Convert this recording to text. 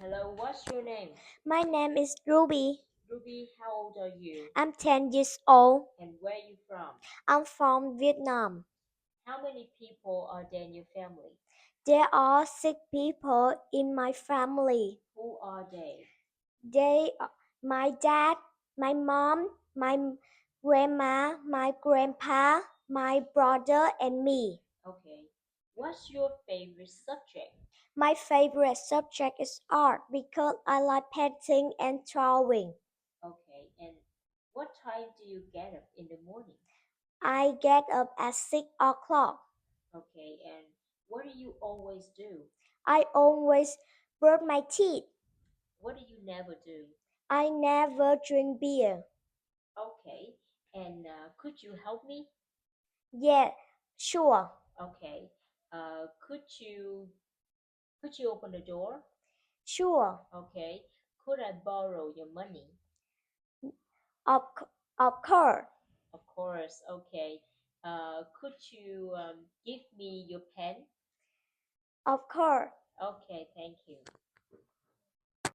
Hello, what's your name? My name is Ruby. Ruby, how old are you? I'm 10 years old. And where are you from? I'm from Vietnam. How many people are there in your family? There are 6 people in my family. Who are they? They are my dad, my mom, my grandma, my grandpa, my brother, and me. Okay. What's your favorite subject? My favorite subject is art because I like painting and drawing. Okay. And what time do you get up in the morning? I get up at 6 o'clock. Okay. And what do you always do? I always brush my teeth. What do you never do? I never drink beer. Okay. And could you help me? Yeah, sure. Okay. Could you open the door? Sure. Okay. Could I borrow your money? Of, of course. Of course. Okay. Could you give me your pen? Of course. Okay, thank you.